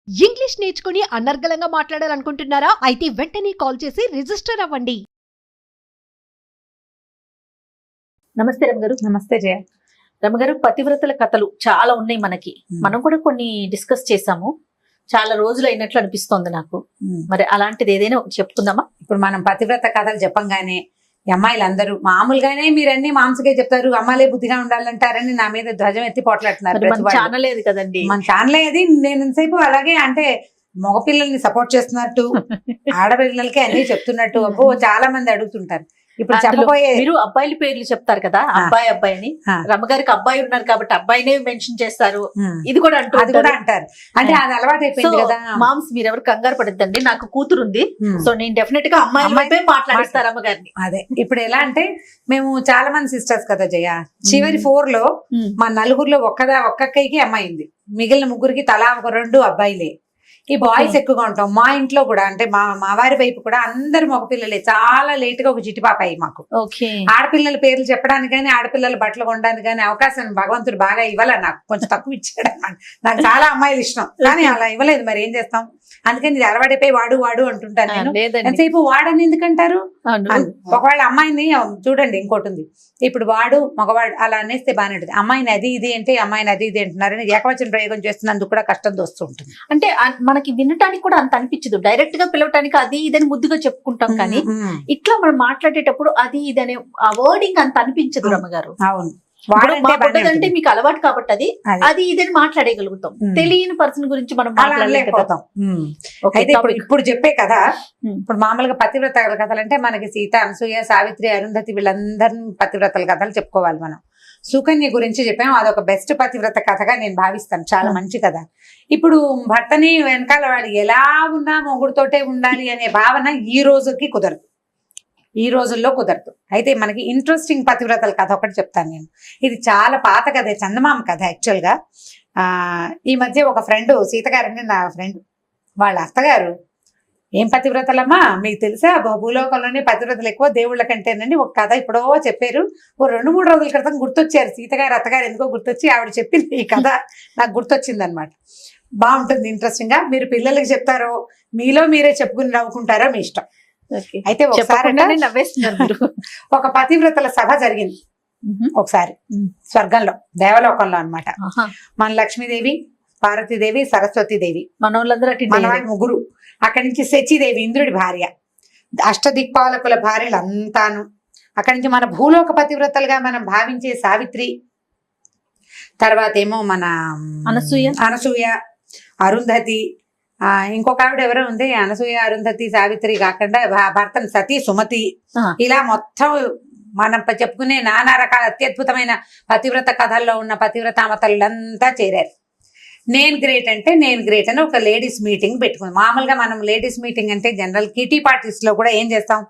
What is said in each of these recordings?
English నేర్చుకుని అనర్గళంగా మాట్లాడాలనుకుంటున్నారా? అయితే వెంటనే కాల్ చేసి రిజిస్టర్ అవ్వండి. నమస్తే రమగారు. నమస్తే జయ. రమగారు, పతివ్రతల కథలు చాలా ఉన్నాయి మనకి. మనం కూడా కొన్ని డిస్కస్ చేసాము. చాలా రోజులు అయినట్లు అనిపిస్తోంది నాకు. మరి అలాంటిది ఏదైనా ఒకటి చెప్పుకుందామా? ఇప్పుడు మనం పతివ్రత కథలు చెప్పంగానే ఈ అమ్మాయిలందరూ మామూలుగానే మీరన్నీ మాంసకే చెప్తారు, అమ్మాయిలే బుద్ధిగా ఉండాలంటారని నా మీద ధ్వజం ఎత్తి పోట్లాడుతున్నారు. మన ఛానల్ ఏది కదండి, మన ఛానల్ అది. నేను ఎంతసేపు అలాగే అంటే మగపిల్లల్ని సపోర్ట్ చేస్తున్నట్టు ఆడపిల్లలకి అన్ని చెప్తున్నట్టు అబ్బో చాలా మంది అడుగుతుంటారు. ఇప్పుడు చెప్పబోయే మీరు అబ్బాయిల పేర్లు చెప్తారు కదా, అబ్బాయి అబ్బాయి అని. రమగారికి అబ్బాయి ఉన్నారు కాబట్టి అబ్బాయినే మెన్షన్ చేస్తారు. ఇది కూడా అంటారు. అంటే అది అలవాటు అయిపోయింది కదా. మామ్స్ మీరు ఎవరు కంగారు పడద్దండి, నాకు కూతురు ఉంది. సో నేను డెఫినెట్ గా అమ్మాయి మాట్లాడిస్తారు అమ్మగారిని. అదే ఇప్పుడు ఎలా అంటే మేము చాలా మంది సిస్టర్స్ కదా జయ. చివరి 4 లో మా నలుగురిలో ఒక్కక్కకి అమ్మాయి ఉంది. మిగిలిన ముగ్గురికి తలా ఒక 2 అబ్బాయిలే. ఈ బాయ్స్ ఎక్కువగా ఉంటాం. మా ఇంట్లో కూడా అంటే మా వారి వైపు కూడా అందరు మగపిల్లలే. చాలా లేట్ గా ఒక చిటిపాప అయ్యి మాకు. ఆడపిల్లల పేర్లు చెప్పడానికి కానీ ఆడపిల్లల బట్టలు కొనడానికి కానీ అవకాశం భగవంతుడు బాగా ఇవ్వాల. నాకు కొంచెం తక్కువ ఇచ్చాడు. నాకు చాలా అమ్మాయిలు ఇష్టం కానీ అలా ఇవ్వలేదు. మరి ఏం చేస్తాం, అందుకని ఇది అలవాటైపోయి వాడు అంటుంటాను నేను. ఎంతసేపు వాడని ఎందుకంటారు? ఒకవేళ అమ్మాయిని చూడండి, ఇంకోటి ఉంది. ఇప్పుడు వాడు మగవాడు అలా అనేస్తే బాగానే ఉంటుంది. అమ్మాయిని అది ఇది అంటే అమ్మాయిని అది ఇది అంటున్నారని ఏకవచన ప్రయోగం చేస్తున్నందుకు కూడా కష్టం వస్తూ ఉంటుంది. అంటే మనకి వినటానికి కూడా అంత అనిపించదు. డైరెక్ట్ గా పిలవటానికి అది ఇదని ముద్దుగా చెప్పుకుంటాం కానీ ఇట్లా మనం మాట్లాడేటప్పుడు అది ఇది అనే ఆ వర్డింగ్ అంత అనిపించదు రమ్మగారు. అవును, అంటే మీకు అలవాటు కాబట్టి అది ఇదని మాట్లాడగలుగుతాం. తెలియని పర్సన్ గురించి మనం మాట్లాడలేకపోతాం. అయితే ఇప్పుడు చెప్పే కదా, ఇప్పుడు మామూలుగా పతివ్రతల కథలు అంటే మనకి సీత, అనసూయ, సావిత్రి, అరుంధతి వీళ్ళందరినీ పతివ్రతల కథలు చెప్పుకోవాలి. మనం సుకన్య గురించి చెప్పాము. అదొక బెస్ట్ పతివ్రత కథగా నేను భావిస్తాను. చాలా మంచి కథ. ఇప్పుడు భర్తని వెనకాల వాడు ఎలా ఉన్నా మొగుడుతోటే ఉండాలి అనే భావన ఈ రోజుకి కుదరదు, ఈ రోజుల్లో కుదరదు. అయితే మనకి ఇంట్రెస్టింగ్ పతివ్రతల కథ ఒకటి చెప్తాను నేను. ఇది చాలా పాత కథ, చందమామ కథ యాక్చువల్గా. ఈ మధ్య ఒక ఫ్రెండ్, సీతగారని నా ఫ్రెండ్, వాళ్ళ అత్తగారు ఏం పతివ్రతలమ్మా మీకు తెలుసా, భూలోకంలోనే పతివ్రతలు ఎక్కువ దేవుళ్ళ కంటేనండి ఒక కథ ఇప్పుడో చెప్పారు. ఓ 2-3 రోజుల క్రితం గుర్తొచ్చారు సీతగారు, అత్తగారు ఎందుకో గుర్తొచ్చి ఆవిడ చెప్పింది ఈ కథ నాకు గుర్తొచ్చింది అనమాట. బాగుంటుంది, ఇంట్రెస్టింగ్ గా. మీరు పిల్లలకి చెప్తారో మీలో మీరే చెప్పుకుని నవ్వుకుంటారో మీ ఇష్టం. అయితే ఒకసారి ఒక పతివ్రతల సభ జరిగింది ఒకసారి స్వర్గంలో, దేవలోకంలో అన్నమాట. మన లక్ష్మీదేవి, పార్వతీదేవి, సరస్వతీదేవి, మన ముగ్గురు. అక్కడి నుంచి శచీదేవి ఇంద్రుడి భార్య, అష్టదిక్పాలకుల భార్యలు అంతాను. అక్కడి నుంచి మన భూలోక పతివ్రతలుగా మనం భావించే సావిత్రి, తర్వాత ఏమో మన అనసూయ, అరుంధతి, ఇంకొక ఆవిడ ఎవరో ఉంది. అనసూయ, అరుంధతి, సావిత్రి కాకుండా భర్తను సతీ, సుమతి, ఇలా మొత్తం మనం చెప్పుకునే నానా రకాల అత్యద్భుతమైన పతివ్రత కథల్లో ఉన్న పతివ్రతామతలంతా చేరారు. నేను గ్రేట్ అంటే నేను గ్రేట్ అని ఒక లేడీస్ మీటింగ్ పెట్టుకుంది. మామూలుగా మనం లేడీస్ మీటింగ్ అంటే జనరల్ కిటీ పార్టీస్ లో కూడా ఏం చేస్తాం,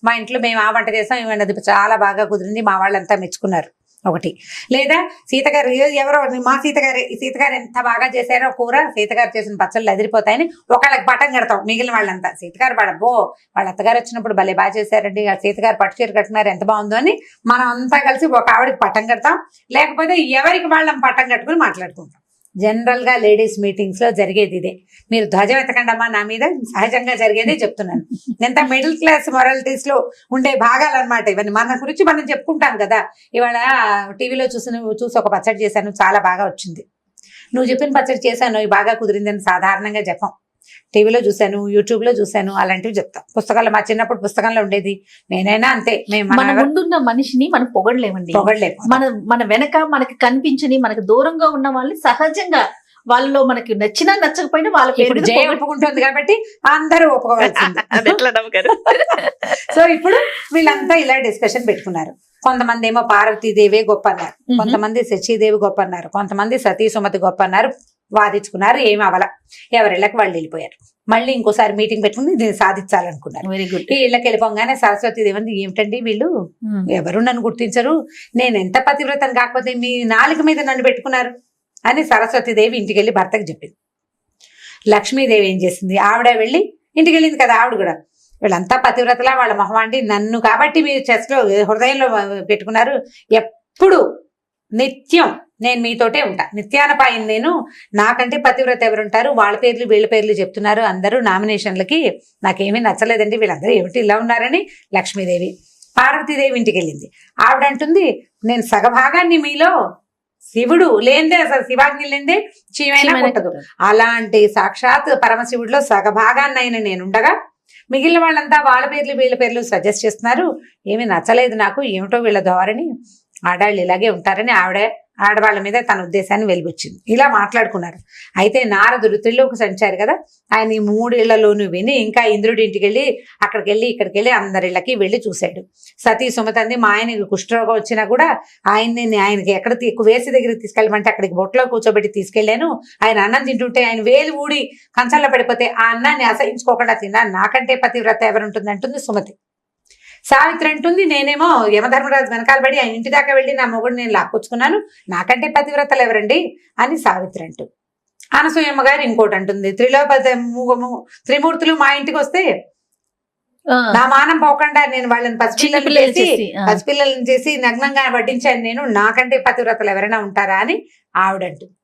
మా ఇంట్లో మేము ఆ వంట చేస్తాం, ఇవన్నీ అది చాలా బాగా కుదిరింది, మా వాళ్ళంతా మెచ్చుకున్నారు ఒకటి. లేదా సీతగారు ఎవరో మా సీతగారు ఎంత బాగా చేశారో కూర, సీతగారు చేసిన పచ్చళ్ళు అదిరిపోతాయని ఒకళ్ళకి పట్టం కడతాం. మిగిలిన వాళ్ళంతా సీతగారు పడబో వాళ్ళ అత్తగారు వచ్చినప్పుడు భలే బాగా చేశారండి, సీతగారు పట్టు చీర కట్టుకున్నారు ఎంత బాగుందో అని మనం అంతా కలిసి ఒక ఆవిడకి పట్టం కడతాం. లేకపోతే ఎవరికి వాళ్ళం పట్టం కట్టుకుని మాట్లాడుకుంటాం. జనరల్ గా లేడీస్ మీటింగ్స్ లో జరిగేది ఇదే. మీరు ధ్వజం ఎత్తకండి అమ్మా నా మీద, సహజంగా జరిగేదే చెప్తున్నాను. ఎంత మిడిల్ క్లాస్ మొరాలిటీస్ లో ఉండే భాగాలు అనమాట ఇవన్నీ. మన గురించి మనం చెప్పుకుంటాం కదా. ఇవాళ టీవీలో చూసి ఒక పచ్చడి చేశాను, చాలా బాగా వచ్చింది. నువ్వు చెప్పిన పచ్చడి చేశాను, ఇది బాగా కుదిరిందని సాధారణంగా చెప్పం. టీవీలో చూశాను, యూట్యూబ్ లో చూశాను, అలాంటివి చెప్తాం. పుస్తకాలు మా చిన్నప్పుడు పుస్తకంలో ఉండేది. నేనైనా అంతే. మన ముందున్న మనిషిని మనం పొగడలేమండి, మన వెనక మనకి కనిపించని, మనకి దూరంగా ఉన్న వాళ్ళని సహజంగా వాళ్ళలో మనకి నచ్చినా నచ్చకపోయినా వాళ్ళ పేరు జయ ఒప్పుకుంటుంది కాబట్టి అందరూ ఒప్పుకోవాల్సింది. సో ఇప్పుడు వీళ్ళంతా ఇలా డిస్కషన్ పెట్టుకున్నారు. కొంతమంది ఏమో పార్వతీదేవి గొప్ప అన్నారు, కొంతమంది శచీదేవి గొప్ప అన్నారు, కొంతమంది సతీ, సుమతి గొప్ప అన్నారు. వాదించుకున్నారు, ఏమి అవల, ఎవరిళ్ళకి వాళ్ళు వెళ్ళిపోయారు. మళ్ళీ ఇంకోసారి మీటింగ్ పెట్టుకుని దీన్ని సాధించాలనుకున్నారు. Very good. ఈ ఇళ్ళకి వెళ్ళిపోగానే సరస్వతీదేవి ఏమిటండి వీళ్ళు ఎవరు నన్ను గుర్తించరు, నేను ఎంత పతివ్రతం కాకపోతే మీ నాలుక మీద నన్ను పెట్టుకున్నారు అని సరస్వతీదేవి ఇంటికి వెళ్ళి భర్తకు చెప్పింది. లక్ష్మీదేవి ఏం చేసింది, ఆవిడ వెళ్ళి ఇంటికి వెళ్ళింది కదా ఆవిడ కూడా. వీళ్ళంతా పతివ్రతలా వాళ్ళ మొహమాండి, నన్ను కాబట్టి మీరు చెస్ట్లో హృదయంలో పెట్టుకున్నారు, ఎప్పుడు నిత్యం నేను మీతోటే ఉంటా, నిత్యానపాయం నేను. నాకంటే పతివ్రత ఎవరుంటారు? వాళ్ళ పేర్లు వీళ్ళ పేర్లు చెప్తున్నారు అందరూ నామినేషన్లకి. నాకేమీ నచ్చలేదండి, వీళ్ళందరూ ఏమిటి ఇలా ఉన్నారని. లక్ష్మీదేవి పార్వతీదేవి ఇంటికి వెళ్ళింది. ఆవిడ అంటుంది, నేను సగభాగాన్ని మీలో, శివుడు లేనిదే అసలు శివాగ్ని లేనిదే చీమైనా పుట్టదు. అలాంటి సాక్షాత్ పరమశివుడిలో సగభాగాన్నైనా నేనుండగా మిగిలిన వాళ్ళంతా వాళ్ళ పేర్లు వీళ్ళ పేర్లు సజెస్ట్ చేస్తున్నారు. ఏమీ నచ్చలేదు నాకు, ఏమిటో వీళ్ళ ధోరణి, ఆడాళ్ళు ఇలాగే ఉంటారని ఆడవాళ్ళ మీద తన ఉద్దేశాన్ని వెలిబుచ్చింది. ఇలా మాట్లాడుకున్నారు. అయితే నారదుడు త్రిలోక సంచారి కదా, ఆయన ఈ 3 ఇళ్లలోనూ విని ఇంకా ఇంద్రుడి ఇంటికి వెళ్ళి అక్కడికి వెళ్ళి ఇక్కడికి వెళ్ళి అందరిళ్ళకి వెళ్ళి చూశాడు. సతీ సుమతంది మా ఆయనకి కుష్ఠరోగం వచ్చినా కూడా ఆయనకి ఎక్కడ వేసి దగ్గరికి తీసుకెళ్ళమంటే అక్కడికి బొట్లో కూర్చోబెట్టి తీసుకెళ్లాను. ఆయన అన్నం తింటుంటే ఆయన వేలు ఊడి కంచంలో పడిపోతే ఆ అన్నాన్ని అసహించుకోకుండా తిన్నాను, నాకంటే పతివ్రత ఎవరుంటుంది అంటుంది సుమతి. సావిత్రి అంటుంది, నేనేమో యమధర్మరాజు వెనకాల పడి ఆయన ఇంటి దాకా వెళ్ళి నా మొగుడు నేను లాక్కొచ్చుకున్నాను, నాకంటే పతివ్రతలు ఎవరండి అని సావిత్రి అంటుంది. అనసూయమ్మ గారు ఇంకోటి అంటుంది, త్రిమూర్తులు మా ఇంటికి వస్తే నా మానం పోకుండా నేను వాళ్ళని పసిపిల్లలను చేసి నగ్నంగా వడ్డించాను, నేను నాకంటే పతివ్రతలు ఎవరైనా ఉంటారా అని ఆవిడంటుంది.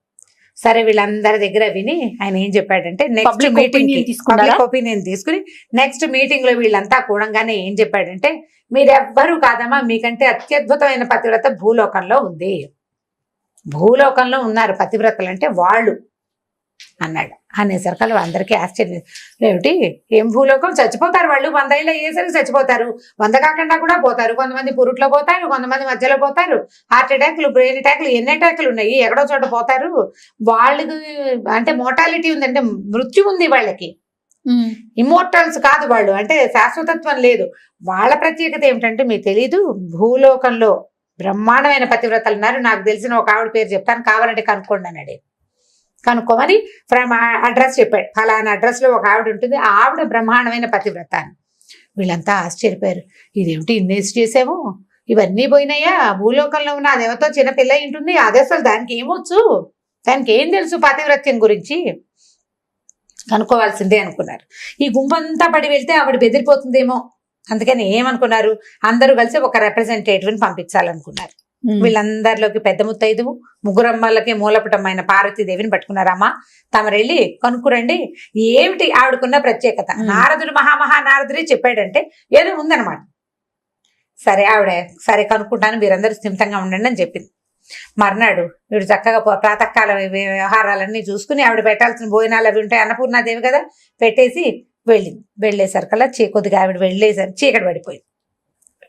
సరే వీళ్ళందరి దగ్గర విని ఆయన ఏం చెప్పాడంటే నెక్స్ట్ మీటింగ్ ఒపీనియన్ తీసుకుని నెక్స్ట్ మీటింగ్ లో వీళ్ళంతా కూడంగానే ఏం చెప్పాడంటే, మీరెవ్వరూ కాదమ్మా, మీకంటే అత్యద్భుతమైన పతివ్రత భూలోకంలో ఉంది, భూలోకంలో ఉన్నారు పతివ్రతలు అంటే వాళ్ళు అన్నాడు. అనేసరికి అందరికీ ఆశ్చర్యం, ఏమిటి ఏం భూలోకం, చచ్చిపోతారు వాళ్ళు, 100 ఏళ్ళు అయ్యేసరికి చచ్చిపోతారు, 100 కాకుండా కూడా పోతారు, కొంతమంది పురుట్లో పోతారు, కొంతమంది మధ్యలో పోతారు, హార్ట్ అటాక్లు బ్రెయిన్ అటాక్లు ఎన్ని అటాక్లు ఉన్నాయి, ఎక్కడో చోట పోతారు. వాళ్ళకి అంటే మోర్టాలిటీ ఉంది, అంటే మృత్యు ఉంది వాళ్ళకి, ఇమ్మోర్టల్స్ కాదు వాళ్ళు, అంటే శాశ్వతత్వం లేదు. వాళ్ళ ప్రత్యేకత ఏమిటంటే మీకు తెలీదు, భూలోకంలో బ్రహ్మాండమైన పతివ్రతలు ఉన్నారు. నాకు తెలిసిన ఒక ఆవిడ పేరు చెప్తాను, కావాలంటే కనుక్కోండి అన్నాడు. కనుక్కోమని ఫ్రమ్ అడ్రస్ చెప్పాడు. ఫలానా అడ్రస్ లో ఒక ఆవిడ ఉంటుంది, ఆవిడ బ్రహ్మాండమైన పతివ్రత అని. వీళ్ళంతా ఆశ్చర్యపోయారు, ఇదేమిటి ఇన్వెస్ట్ చేసాము, ఇవన్నీ పోయినాయా, భూలోకంలో ఉన్న అదేవతో చిన్నపిల్ల ఉంటుంది, అదే అసలు దానికి ఏమొచ్చు, దానికి ఏం తెలుసు పతివ్రత్యం గురించి, కనుక్కోవాల్సిందే అనుకున్నారు. ఈ గుంపంతా పడి వెళ్తే ఆవిడ బెదిరిపోతుందేమో, అందుకని ఏమనుకున్నారు, అందరూ కలిసి ఒక రిప్రజెంటేటివ్ని పంపించాలనుకున్నారు. వీళ్ళందరిలోకి పెద్ద ముత్తైదువు, ముగ్గురమ్మలకి మూలపటమైన పార్వతీదేవిని పట్టుకున్నారమ్మా, తమరెళ్ళి కనుక్కురండి ఏమిటి ఆవిడకున్న ప్రత్యేకత. నారదుడు నారదుడే చెప్పాడంటే ఏదో ఉందన్నమాట. సరే ఆవిడ సరే కనుక్కుంటాను, మీరందరూ స్థిమితంగా ఉండండి అని చెప్పింది. మర్నాడు వీడు చక్కగా ప్రాతకాల వ్యవహారాలన్నీ చూసుకుని ఆవిడ పెట్టాల్సిన భోజనాలు అవి ఉంటాయి, అన్నపూర్ణాదేవి కదా, పెట్టేసి వెళ్ళింది. వెళ్ళేసరికల్లా కొద్దిగా ఆవిడ వెళ్ళేసరికి చీకటి పడిపోయింది.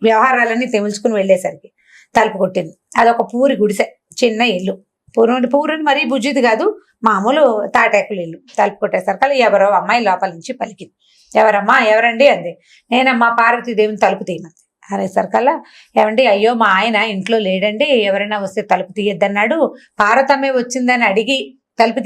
వ్యవహారాలన్నీ తెముల్చుకుని వెళ్ళేసరికి తలుపు కొట్టింది. అదొక పూరి గుడిసె, చిన్న ఇల్లు, పూరని మరీ బుజ్జిది కాదు, మామూలు తాటాకులు ఇల్లు. తలుపు కొట్టేసరికి ఎవరో అమ్మాయి లోపల నుంచి పలికింది. ఎవరమ్మా, ఎవరండి అంది. నేనమ్మా పార్వతీదేవిని తలుపు తీయమంది. అనేసరికల్లా, ఏమండి అయ్యో మా ఆయన ఇంట్లో లేడండి, ఎవరైనా వస్తే తలుపు తీయద్దన్నాడు, పార్వతమ్మే వచ్చిందని అడిగి తలుపు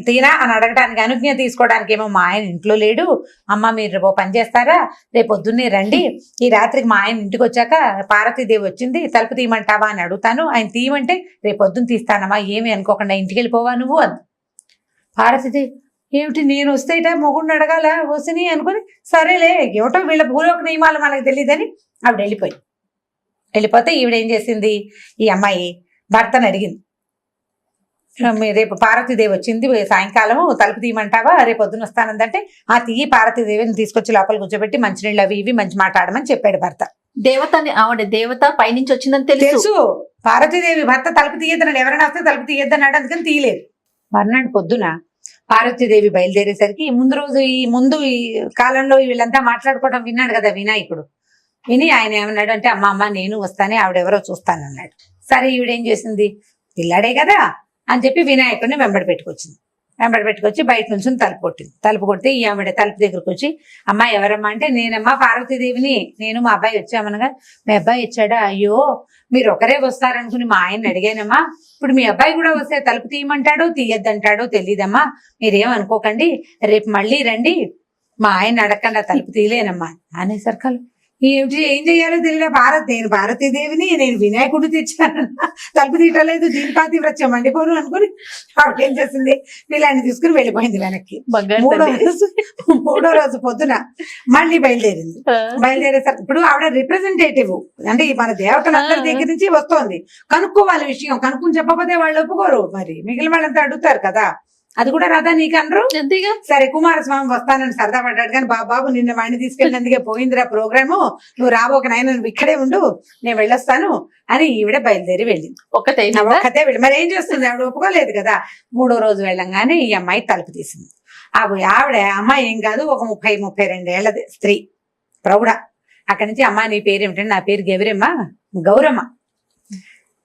తీయనా అని అడగడానికి అనుజ్ఞ తీసుకోవడానికి ఏమో మా ఆయన ఇంట్లో లేడు, అమ్మ మీరు రేపు పని చేస్తారా, రేపు పొద్దున్నే రండి, ఈ రాత్రికి మా ఆయన ఇంటికి వచ్చాక పార్వతీదేవి వచ్చింది తలుపు తీయమంటావా అని అడుగుతాను, ఆయన తీయమంటే రేపు పొద్దున్న తీస్తానమ్మా, ఏమి అనుకోకుండా ఇంటికి వెళ్ళిపోవా నువ్వు అంది. పార్వతీదేవి ఏమిటి నేను వస్తే మొగుడిని అడగాల వసిని అనుకుని, సరేలే ఏమిటో వీళ్ళ భూలోక నియమాలు మనకు తెలియదని ఆవిడ వెళ్ళిపోతే ఈవిడేం చేసింది, ఈ అమ్మాయి భర్తను అడిగింది, రేపు పార్వతీదేవి వచ్చింది సాయంకాలం తలుపు తీయమంటావా, రేపు పొద్దున వస్తానందంటే ఆ తీయి పార్వతీదేవిని తీసుకొచ్చి లోపల కూర్చోబెట్టి మంచినీళ్ళు అవి ఇవి మంచి మాట్లాడమని చెప్పాడు భర్త. దేవతని ఆవిడ దేవత పైనుంచి వచ్చిందని తెలుసు. పార్వతీదేవి భర్త తలుపు తీయద్దన్నాడు, ఎవరైనా వస్తే తలుపు తీయద్దన్నాడు, అందుకని తీయలేదు. మర్నాడు పొద్దున పార్వతీదేవి బయలుదేరేసరికి ముందు ఈ కాలంలో వీళ్ళంతా మాట్లాడుకోవడం విన్నాడు కదా వినాయకుడు. విని ఆయన ఏమన్నాడు అంటే, అమ్మ నేను వస్తానే, ఆవిడెవరో చూస్తానన్నాడు. సరే ఈవిడేం చేసింది, పిల్లాడే కదా అని చెప్పి వినాయకుడిని వెంబడి పెట్టుకొచ్చి బయట నుంచి తలుపు కొడితే ఈ ఆవిడ తలుపు దగ్గరకు వచ్చి, అమ్మ ఎవరమ్మా అంటే, నేనమ్మా పార్వతీదేవిని, నేను మా అబ్బాయి వచ్చామనగా, మీ అబ్బాయి వచ్చాడా, అయ్యో మీరు ఒకరే వస్తారనుకుని మా ఆయన్ని అడిగానమ్మా, ఇప్పుడు మీ అబ్బాయి కూడా వస్తే తలుపు తీయమంటాడో తీయద్దంటాడో తెలియదమ్మా, మీరేమనుకోకండి, రేపు మళ్ళీ రండి, మా ఆయన అడగకుండా తలుపు తీయలేనమ్మా అనేసరికలు ఏం చెయ్యాలో తెలియదు. నేను భారతీదేవిని, నేను వినాయకుడు తెచ్చానన్నా తలుపు తీయటలేదు, దీని పాతివ్రత్యం మండిపోను అనుకుని ఆవిడ ఏం చేసింది, వీళ్ళని తీసుకుని వెళ్ళిపోయింది వెనక్కి. మూడో రోజు పొద్దున మళ్ళీ బయలుదేరింది. బయలుదేరేసరికి ఇప్పుడు ఆవిడ రిప్రజెంటేటివ్, అంటే మన దేవతలందరి దగ్గర నుంచి వస్తోంది. కనుక్కోవాలి విషయం, కనుక్కుని చెప్పకపోతే వాళ్ళు ఒప్పుకోరు, మరి మిగిలిన వాళ్ళంతా అడుగుతారు కదా. అది కూడా రాదా నీకు అనరు. సరే కుమారస్వామి వస్తానని సరదా పడ్డాడు, కానీ బాబు నిన్న వాడిని తీసుకెళ్ళినందుకే పోయిందిరా ప్రోగ్రాము, నువ్వు రాబోక నాయన, నువ్వు ఇక్కడే ఉండు, నేను వెళ్ళొస్తాను అని ఈవిడ బయలుదేరి వెళ్ళింది. ఒక్కతే వెళ్ళి మరి ఏం చేస్తుంది, ఆవిడ ఒప్పుకోలేదు కదా. మూడో రోజు వెళ్ళంగానే ఈ అమ్మాయి తలుపు తీసింది. ఆవిడ అమ్మాయి ఏం కాదు, ఒక 30-32 ఏళ్ల స్త్రీ, ప్రౌఢ. అక్కడి నుంచి అమ్మ నీ పేరు ఏమిటంటే, నా పేరు గౌరమ్మ.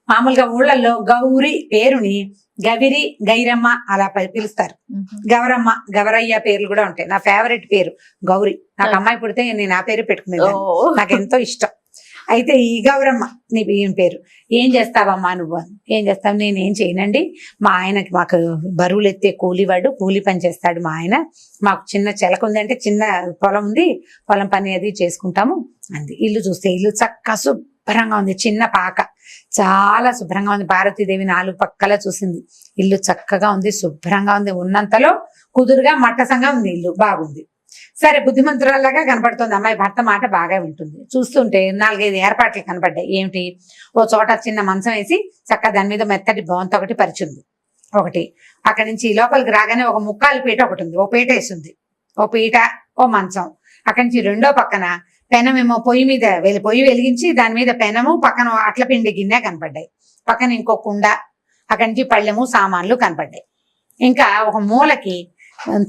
మామూలుగా ఊళ్ళల్లో గౌరి పేరుని గవిరి, గైరమ్మ అలా పిలుస్తారు. గవరమ్మ, గవరయ్య పేర్లు కూడా ఉంటాయి. నా ఫేవరెట్ పేరు గౌరి. నాకు అమ్మాయి పుడితే నేను ఆ పేరు పెట్టుకునేది, నాకు ఎంతో ఇష్టం. అయితే ఈ గౌరమ్మ నీ పేరు, ఏం చేస్తావమ్మా నువ్వు? ఏం చేస్తావు? నేనేం చేయనండి, మా ఆయనకి, మాకు బరువులు ఎత్తే కూలివాడు, కూలి పని చేస్తాడు మా ఆయన. మాకు చిన్న చెలక ఉందంటే, చిన్న పొలం ఉంది, పొలం పని అది చేసుకుంటాము అంది. ఇల్లు చూస్తే ఇల్లు చక్కగా శుభ్రంగా ఉంది, చిన్న పాక, చాలా శుభ్రంగా ఉంది. భారతీదేవి 4 పక్కల చూసింది. ఇల్లు చక్కగా ఉంది, శుభ్రంగా ఉంది, ఉన్నంతలో కుదురుగా మట్టసంగా ఉంది, ఇల్లు బాగుంది. సరే బుద్ధిమంతురాలాగా కనపడుతుంది అమ్మాయి. భర్త మాట బాగా వింటుంది. చూస్తుంటే 4-5 ఏర్పాట్లు కనపడ్డాయి. ఏమిటి, ఓ చోట చిన్న మంచం వేసి చక్కగా దాని మీద మెత్తటి బొంత ఒకటి పరిచింది. ఒకటి అక్కడి నుంచి లోపలికి రాగానే ఒక ముక్కాలు పీట ఒకటి ఉంది, ఓ పీట వేసింది. ఓ పీట, ఓ మంచం. అక్కడి నుంచి రెండో పక్కన పెనమేమో పొయ్యి వెలిగించి దాని మీద పెనము, పక్కన అట్ల పిండి గిన్నె కనపడ్డాయి. పక్కన ఇంకో కుండ, అక్కడి నుంచి పళ్ళెము సామాన్లు కనపడ్డాయి. ఇంకా ఒక మూలకి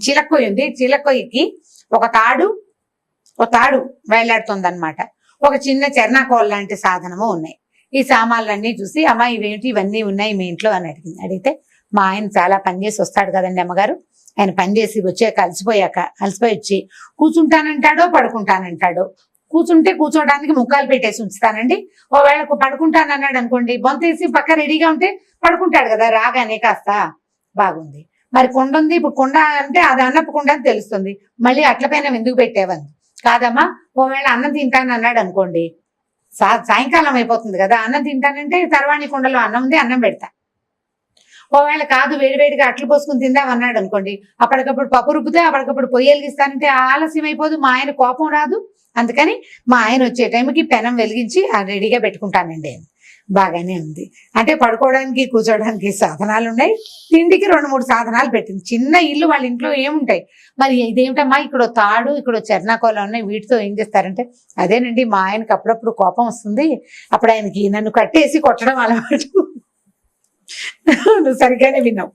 చిలక్కొయ్యి ఉంది. చిలక్కొయ్యికి ఒక తాడు వేలాడుతుంది అనమాట. ఒక చిన్న చెర్నాకోల్ లాంటి సాధనము ఉన్నాయి. ఈ సామాన్లన్నీ చూసి, అమ్మ ఇవేంటి, ఇవన్నీ ఉన్నాయి మీ ఇంట్లో అని అడిగింది. అడిగితే, మా ఆయన చాలా పనిచేసి వస్తాడు కదండి అమ్మగారు, ఆయన పనిచేసి వచ్చాక అలసిపోయి వచ్చి కూర్చుంటానంటాడో పడుకుంటానంటాడో. కూర్చుంటే కూర్చోడానికి ముక్కాలు పెట్టేసి ఉంచుతానండి. ఒకవేళ పడుకుంటానన్నాడు అనుకోండి, బొంతేసి పక్క రెడీగా ఉంటే పడుకుంటాడు కదా రాగానే. కాస్త బాగుంది. మరి కుండ ఉంది, ఇప్పుడు కుండ అంటే అది అన్నపు కుండ అని తెలుస్తుంది. మళ్ళీ అట్లపైన ఎందుకు పెట్టేవని, కాదమ్మా ఒకవేళ అన్నం తింటాను అన్నాడు అనుకోండి, సాయంకాలం అయిపోతుంది కదా, అన్నం తింటానంటే తర్వాణి కుండలో అన్నం ఉంది, అన్నం పెడతా. ఒకవేళ కాదు వేడివేడిగా అట్లు పోసుకుని తిందాం అన్నాడు అనుకోండి, అప్పటికప్పుడు పప్పు రుబ్బితే అప్పటికప్పుడు పొయ్యి వెలిగిస్తానంటే ఆలస్యం అయిపోదు, మా ఆయన కోపం రాదు. అందుకని మా ఆయన వచ్చే టైంకి పెనం వెలిగించి రెడీగా పెట్టుకుంటానండి. బాగానే ఉంది. అంటే పడుకోవడానికి కూర్చోడానికి సాధనాలు ఉన్నాయి, తిండికి 2-3 సాధనాలు పెట్టింది. చిన్న ఇల్లు, వాళ్ళ ఇంట్లో ఏముంటాయి. మరి ఇదేమిటమ్మా, ఇక్కడ తాడు, ఇక్కడ చెర్నాకోల ఉన్నాయి, వీటితో ఏం చేస్తారంటే, అదేనండి మా ఆయనకి అప్పుడప్పుడు కోపం వస్తుంది, అప్పుడు ఆయనకి నన్ను కట్టేసి కొట్టడం అలవాటు. నువ్వు సరిగ్గానే విన్నావు,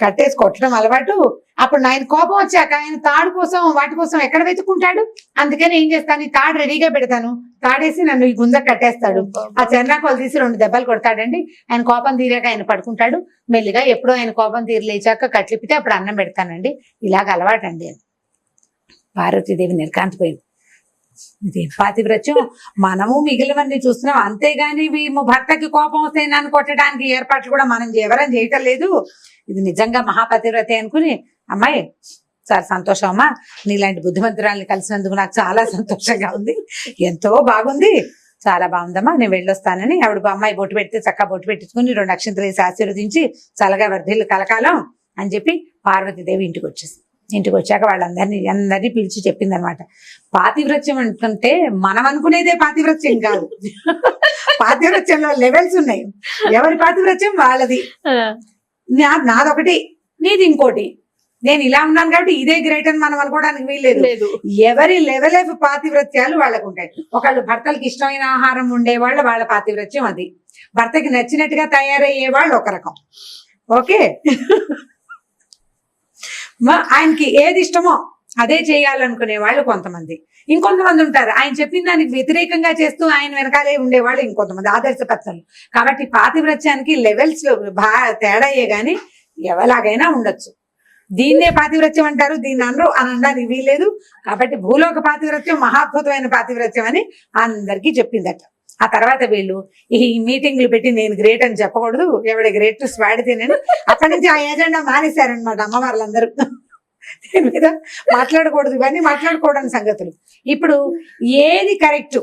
కట్టేసి కొట్టడం అలవాటు. అప్పుడు ఆయన కోపం వచ్చాక ఆయన తాడు కోసం వాటి కోసం ఎక్కడ వెతుక్కుంటాడు. అందుకని ఏం చేస్తాను, ఈ తాడు రెడీగా పెడతాను, తాడేసి నన్ను ఈ గుంజ కట్టేస్తాడు. ఆ చెర్నాకోలు తీసి 2 దెబ్బలు కొడతాడండి. ఆయన కోపం తీరాక ఆయన పడుకుంటాడు. మెల్లిగా ఎప్పుడో ఆయన కోపం తీరలేచాక కట్లిపితే అప్పుడు అన్నం పెడతానండి. ఇలాగ అలవాటండి అని. పార్వతీదేవి నిర్కాంతిపోయింది. ఇది పాతివ్రత్యం. మనము మిగిలినవన్నీ చూస్తున్నాం, అంతేగాని భర్తకి కోపం వస్తే నన్ను కొట్టడానికి ఏర్పాట్లు కూడా మనం ఎవరం చేయటం లేదు. ఇది నిజంగా మహాపతివ్రతే అనుకుని, అమ్మాయి చాలా సంతోషం అమ్మా, నీలాంటి బుద్ధిమంతురాల్ని కలిసినందుకు నాకు చాలా సంతోషంగా ఉంది, ఎంతో బాగుంది, చాలా బాగుందమ్మా, నేను వెళ్ళొస్తానని ఆవిడ అమ్మాయి బొట్టు పెడితే చక్కగా బొట్టు పెట్టించుకుని 2 అక్షంతలు వేసి ఆశీర్వదించి చల్లగా వర్ధిల్లు కలకాలం అని చెప్పి పార్వతీదేవి ఇంటికి వచ్చేసింది. ఇంటికి వచ్చాక అందరినీ పిలిచి చెప్పింది అనమాట. పాతివ్రత్యం అనుకుంటే మనం అనుకునేదే పాతివ్రత్యం కాదు, పాతివ్రత్యంలో లెవెల్స్ ఉన్నాయి. ఎవరి పాతివ్రత్యం వాళ్ళది, నాదొకటి నీది ఇంకోటి. నేను ఇలా ఉన్నాను కాబట్టి ఇదే గ్రేట్ అని మనం అనుకోవడానికి వీల్లేదు. ఎవరి లెవెల్ ఆఫ్ పాతివ్రత్యాలు వాళ్ళకు ఉంటాయి. ఒకళ్ళు భర్తలకు ఇష్టమైన ఆహారం ఉండేవాళ్ళు, వాళ్ళ పాతివ్రత్యం అది. భర్తకి నచ్చినట్టుగా తయారయ్యే వాళ్ళు ఒక రకం. ఓకే, ఆయనకి ఏది ఇష్టమో అదే చేయాలనుకునే వాళ్ళు కొంతమంది. ఇంకొంతమంది ఉంటారు ఆయన చెప్పిన దానికి వ్యతిరేకంగా చేస్తూ ఆయన వెనకాలే ఉండేవాళ్ళు ఇంకొంతమంది, ఆదర్శపత్రులు. కాబట్టి పాతివ్రత్యానికి లెవెల్స్ లో తేడాయే గాని ఎవలాగైనా ఉండొచ్చు. దీన్నే పాతివ్రత్యం అంటారు, దీన్ని అనరు అని అనడానికి వీల్లేదు. కాబట్టి భూలోక పాతివ్రత్యం మహాద్భుతమైన పాతివ్రత్యం అని అందరికీ చెప్పిందట. ఆ తర్వాత వీళ్ళు ఈ మీటింగ్లు పెట్టి నేను గ్రేట్ అని చెప్పకూడదు, ఎవడి గ్రేట్ వాడితేనని అక్కడి నుంచి ఆ ఏజెండా మానేశారనమాట అమ్మవార్లందరూ. దీని మీద మాట్లాడకూడదు, ఇవన్నీ మాట్లాడకూడని సంగతులు. ఇప్పుడు ఏది కరెక్ట్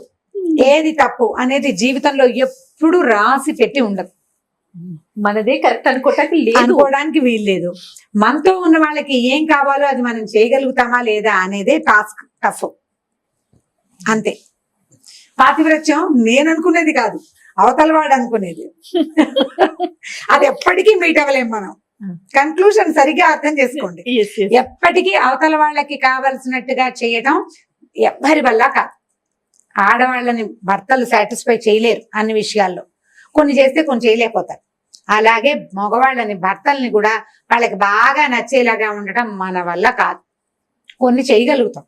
ఏది తప్పు అనేది జీవితంలో ఎప్పుడు రాసి పెట్టి ఉండదు. మనదే కరెక్ట్ అనుకోవటానికి లేదు, అనుకోవడానికి వీల్లేదు. మనతో ఉన్న వాళ్ళకి ఏం కావాలో అది మనం చేయగలుగుతామా లేదా అనేదే టాస్క్, టఫ్, అంతే. పాతివ్రత్యం నేను అనుకునేది కాదు, అవతల వాడు అనుకునేది. అది ఎప్పటికీ మీట్ అవ్వలేం మనం. కన్క్లూజన్ సరిగ్గా అర్థం చేసుకోండి. ఎప్పటికీ అవతల వాళ్ళకి కావలసినట్టుగా చేయటం ఎవ్వరి వల్ల కాదు. ఆడవాళ్ళని భర్తలు సాటిస్ఫై చేయలేరు అన్ని విషయాల్లో, కొన్ని చేస్తే కొన్ని చేయలేకపోతారు. అలాగే మగవాళ్ళని భర్తల్ని కూడా వాళ్ళకి బాగా నచ్చేలాగా ఉండటం మన వల్ల కాదు, కొన్ని చేయగలుగుతాం.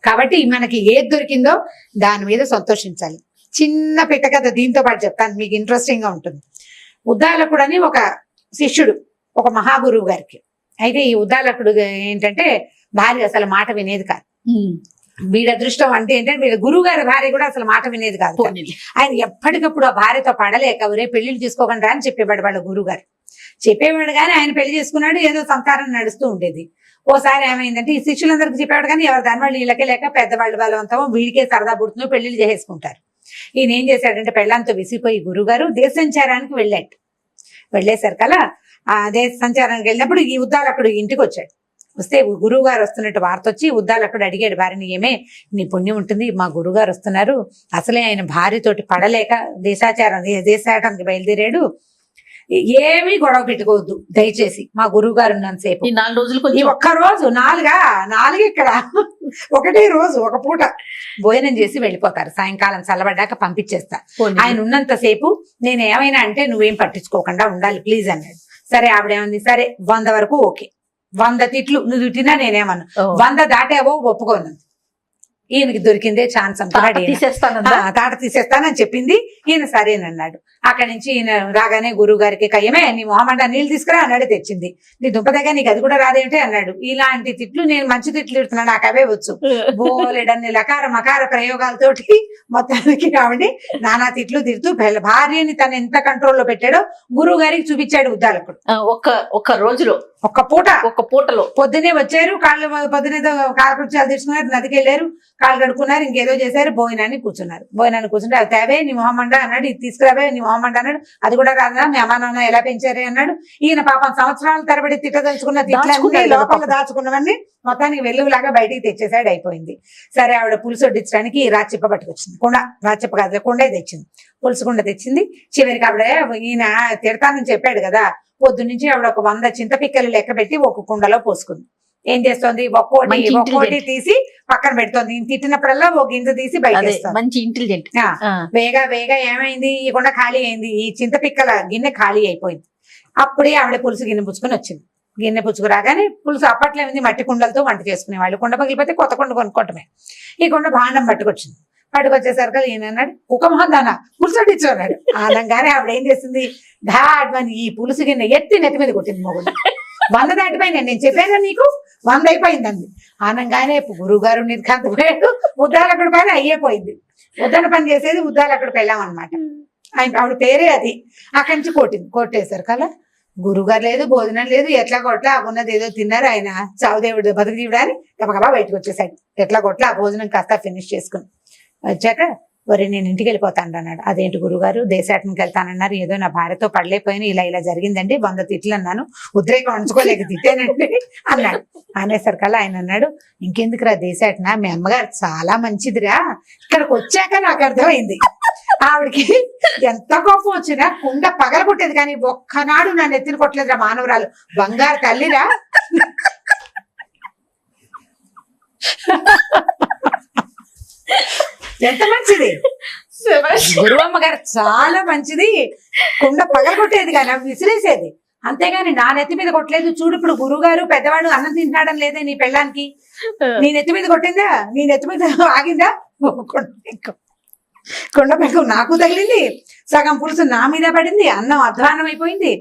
కాబట్టి మనకి ఏది దొరికిందో దాని మీద సంతోషించాలి. చిన్న పిట్ట కథ దీంతో పాటు చెప్తాను, మీకు ఇంట్రెస్టింగ్ గా ఉంటుంది. ఉద్దాలకుడు అని ఒక శిష్యుడు ఒక మహాగురువు గారికి. అయితే ఈ ఉద్దాలకుడు ఏంటంటే భార్య అసలు మాట వినేది కాదు. వీడి అదృష్టం అంటే ఏంటంటే వీడి గురువు గారి భార్య కూడా అసలు మాట వినేది కాదు. ఆయన ఎప్పటికప్పుడు ఆ భార్యతో పడలేక ఒరే పెళ్లిళ్ళు చేసుకోకుండా అని చెప్పేవాడు వాళ్ళ గురువు గారు. చెప్పేవాడు కానీ ఆయన పెళ్లి చేసుకున్నాడు, ఏదో సంసారం నడుస్తూ ఉండేది. ఓసారి ఏమైందంటే ఈ శిష్యులందరికీ చెప్పేవాడు కానీ ఎవరు దాని వాళ్ళు వీళ్ళకే లేక పెద్దవాళ్ళు బలవంతం వీడికే సరదా పుడుతుందో పెళ్లిళ్ళు చేసేసుకుంటారు. ఈయన ఏం చేశాడంటే పెళ్ళంతో విసిపోయి గురుగారు దేశ సంచారానికి వెళ్ళేసరికల్లా ఆ దేశ సంచారానికి వెళ్ళినప్పుడు ఈ ఉద్దాలకుడు ఇంటికి వచ్చాడు. వస్తే గురువు గారు వస్తున్నట్టు వార్త వచ్చి ఉద్దాలకుడు అడిగాడు భార్యని, ఏమే నీ పుణ్యం ఉంటుంది, మా గురువు గారు వస్తున్నారు, అసలే ఆయన భార్యతోటి పడలేక దేశాటానికి బయలుదేరాడు, ఏమీ గొడవ పెట్టుకోవద్దు దయచేసి, మా గురువు గారు ఉన్నంతసేపు ఈ 4 రోజులు ఈ ఒక్క రోజు నాలుగు ఇక్కడ ఒకటే రోజు ఒక పూట భోజనం చేసి వెళ్ళిపోతారు, సాయంకాలం చల్లబడ్డాక పంపించేస్తా, ఆయన ఉన్నంతసేపు నేను ఏమైనా అంటే నువ్వేం పట్టించుకోకుండా ఉండాలి ప్లీజ్ అన్నాడు. సరే ఆవిడేమంది, సరే 100 వరకు ఓకే, 100 తిట్లు నువ్వు తిట్టినా నేనేమన్నా, 100 దాటేవో ఒప్పుకోను. ఈయనకి దొరికిందే ఛాన్స్ అనుకున్నాడు, తాట తీసేస్తానని చెప్పింది. ఈయన సరేనన్నాడు. అక్కడి నుంచి ఈయన రాగానే గురువు గారికి కయ్యమే నీ మొహమంట నీళ్ళు తీసుకురా అన్నాడు, తెచ్చింది. నీ దుంపదగా నీకు అది కూడా రాదేంటి అన్నాడు. ఇలాంటి తిట్లు నేను మంచి తిట్లు తిడుతున్నాడు, నాకు అవే వచ్చు, బోలెడన్ని లకార మకార ప్రయోగాలతోటి మొత్తానికి కాబట్టి నానా తిట్లు తిడుతూ భార్యని తను ఎంత కంట్రోల్లో పెట్టాడో గురువు గారికి చూపించాడు ఉద్దాలకుడు. ఒక్క రోజులో ఒక్క పూటలో పొద్దునే వచ్చారు, పొద్దునే కాలకృత్యాలు తీసుకున్నారు, నదికి వెళ్ళారు, కాళ్ళు కడుక్కున్నారు, ఇంకేదో చేశారు, భోజనాన్ని కూర్చుంటే అది తేవే నీ మొహమండ అన్నాడు, ఇది తీసుకురావే నీ మొహమండ అన్నాడు, అది కూడా రాదా మీ అమ్మా నాన్న ఎలా పెంచారే అన్నాడు. ఈయన పాపం సంవత్సరాల తరబడి తిట్టదలుచుకున్న తిట్లన్నీ లోపల దాచుకున్నవన్నీ మొత్తానికి వెల్లులాగా బయటికి తెచ్చేసాడు, అయిపోయింది. సరే ఆవిడ పులుసు వడ్డించడానికి రాచిప్ప పట్టుకొచ్చింది, రాచిప్ప కాదు కుండే తెచ్చింది, పులుసు కుండ తెచ్చింది. చివరికి ఆవిడ ఈయన తిడతానని చెప్పాడు కదా, పొద్దు నుంచి ఆవిడ ఒక 100 చింతపిక్కలు లెక్క పెట్టి ఒక కుండలో పోసుకుంది. ఏం చేస్తోంది, ఒక్కోటి తీసి పక్కన పెడుతోంది. తిట్టినప్పుడల్లా ఒక గింజ తీసి బయట మంచి ఇంటెలిజెంట్. వేగా ఏమైంది, ఈ కుండ ఖాళీ అయింది, ఈ చింతపిక్కల గిన్నె ఖాళీ అయిపోయింది. అప్పుడే ఆవిడ పులుసు గిన్నె పుచ్చుకొని వచ్చింది. గిన్నె పుచ్చుకు రాగానే పులుసు అప్పట్లో ఏమైంది మట్టి కుండలతో వంట చేసుకునేవాళ్ళు, కుండ పగిలిపోతే కొత్త కుండ కొనుక్కోవటమే. ఈ కుండ భాండం పట్టుకొచ్చింది. పట్టుకొచ్చేసరికి ఈయన అన్నాడు కుక్కమోహన్ దానా పులుసు వడ్డించు అన్నాడు. అనగానే ఆవిడ ఏం చేసింది, ధాడ్మని ఈ పులుసు గిన్నె ఎత్తి నెత్తి మీద కొట్టింది. మొగుడు 100 దాటిపోయింది, నేను చెప్పాను నీకు 100 అయిపోయిందండి. అనగానే గురువు గారు నిర్ఘాంతపోయాడు, ఉద్దాలకుడు పని అయ్యేపోయింది. ఉద్దన పని చేసేది ఉద్దాలకుడు పెళ్ళాం అనమాట. ఆవిడ పేరే అది. అక్కడి నుంచి కొట్టేశారు కదా, గురువుగారు లేదు, భోజనం లేదు, ఎట్లా కొట్లా ఉన్నది ఏదో తిన్నారు. ఆయన చావుదేవుడు బతుకు తీయడానికి గబగబా బయటకు వచ్చేసాడు. ఎట్లా కొట్లా ఆ భోజనం కాస్త ఫినిష్ చేసుకుని వచ్చాక వరి నేను ఇంటికి వెళ్ళిపోతాను అన్నాడు. అదేంటి గురుగారు దేశాటనికి వెళ్తానన్నారు, ఏదో నా భార్యతో పడలేకపోయినా ఇలా జరిగిందండి, 100 తిట్లు అన్నాను, ఉద్రేకం ఉంచుకోలేక తిట్టానండి అన్నాడు. అనేసరికల్లా ఆయన అన్నాడు, ఇంకెందుకురా దేశాటన, మీ అమ్మగారు చాలా మంచిదిరా, ఇక్కడికి వచ్చాక నాకు అర్థమైంది ఆవిడకి ఎంత కోపం వచ్చినా కుండ పగలగొట్టేది కానీ ఒక్కనాడు నన్ను ఎత్తిన కొట్టలేదురా, మానవరాలు బంగారు తల్లిరా. ఎంత మంచిది గురువమ్మ గారు, చాలా మంచిది, కుండ పగలగొట్టేది కానీ విసిరేసేది, అంతేగాని నా నెత్తి మీద కొట్టలేదు. చూడు ఇప్పుడు గురువు గారు పెద్దవాడు అన్నం తింటాడని లేదే నీ పెళ్ళానికి, నీ నెత్తి మీద కొట్టిందా, నీ నెత్తి మీద ఆగిందా, కుండ పెంకు నాకు తగిలింది, సగం పులుసు నా మీద పడింది, అన్నం అధ్వానం అయిపోయింది,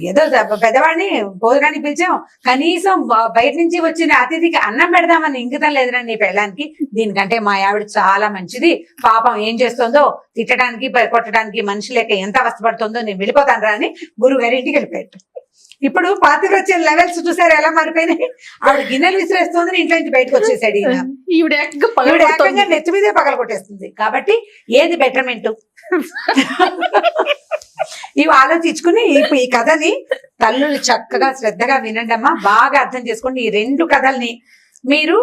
ఏదో పెద్దవాడిని భోజనానికి పిలిచాం, కనీసం బయట నుంచి వచ్చిన అతిథికి అన్నం పెడదామని ఇంకితం లేదురా నీ పెళ్ళానికి, దీనికంటే మా ఆవిడ చాలా మంచిది, పాపం ఏం చేస్తుందో తిట్టడానికి కొట్టడానికి మనిషి లేక ఎంత అవస్థపడుతుందో నేను వెళ్ళిపోతాను రా అని గురువు గారి ఇంటికి వెళ్ళిపోయాడు. ఇప్పుడు పాతివ్రత్యం లెవెల్స్ చూసారు ఎలా మారిపోయినాయి. ఆవిడ గిన్నెలు విసిరేస్తుంది, ఇంట్లో నుంచి బయటకు వచ్చేసాడు ఈయన. ఈవిడ ఏకంగా ఈవిడ పగలగొడుతోంది. ఏకంగా నెత్తి మీదే పగల కొట్టేస్తుంది. కాబట్టి ఏది బెటర్మెంట్ ఇవి ఆలోచించుకుని ఇప్పుడు ఈ కథని తల్లులు చక్కగా శ్రద్ధగా వినండి అమ్మా, బాగా అర్థం చేసుకోండి. ఈ 2 కథల్ని మీరు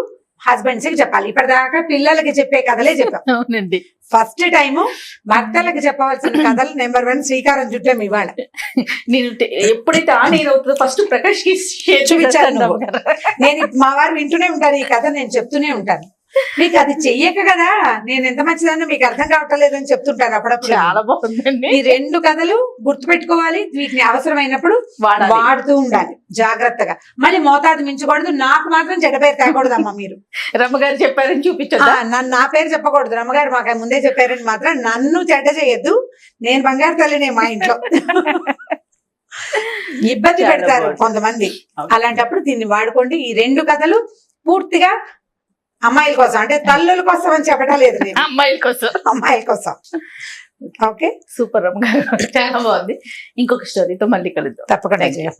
హస్బెండ్స్ కి చెప్పాలి. ఇప్పటిదాకా పిల్లలకి చెప్పే కథలే చెప్పాం. అవునండి. ఫస్ట్ టైం భర్తలకు చెప్పవలసిన కథలు నెంబర్ 1 శ్రీకారం చుట్టాం ఇవాళ. నేను ఎప్పుడైతే ఆన్ ఎయిర్ అవుతుందో ఫస్ట్ ప్రకాష్ కి షేర్ చూపించాను చేస్తాను. నువ్వు. నేను మా వారు వింటూనే ఉంటారు ఈ కథ, నేను చెప్తూనే ఉంటాను. మీకు అది చెయ్యక కదా నేను ఎంత మంచిదానో మీకు అర్థం కావటం లేదని చెప్తుంటాను అప్పుడప్పుడు. చాలా బాగుందండి. ఈ 2 కథలు గుర్తుపెట్టుకోవాలి, వీటిని అవసరమైనప్పుడు వాడాలి. వాడుతూ ఉండాలి జాగ్రత్తగా. మళ్ళీ మోతాదు మించకూడదు. నాకు మాత్రం చెడ్డ పేరు తేకూడదమ్మా మీరు. రమ్మగారు చెప్పారని చూపించొద్దా? నన్ను నా పేరు చెప్పకూడదు. రమ్మగారు మాకు ముందే చెప్పారని మాత్రం నన్ను చెడ్డ చేయొద్దు. నేను బంగారు తల్లినే మా ఇంట్లో. ఇబ్బంది చాలా పెడతారు బాగుంది. కొంతమంది. అలాంటప్పుడు దీన్ని వాడుకోండి. ఈ 2 కథలు పూర్తిగా అమ్మాయిల కోసం, అంటే తల్లుల కోసం అని చెప్పడం లేదు నేను, అమ్మాయిల కోసం. అమ్మాయిల కోసం. ఓకే, సూపర్ రమ్మగారు, చాలా బాగుంది. ఇంకొక స్టోరీతో మళ్ళీ కలుద్దాం. తప్పకుండా Thank you. చేయం.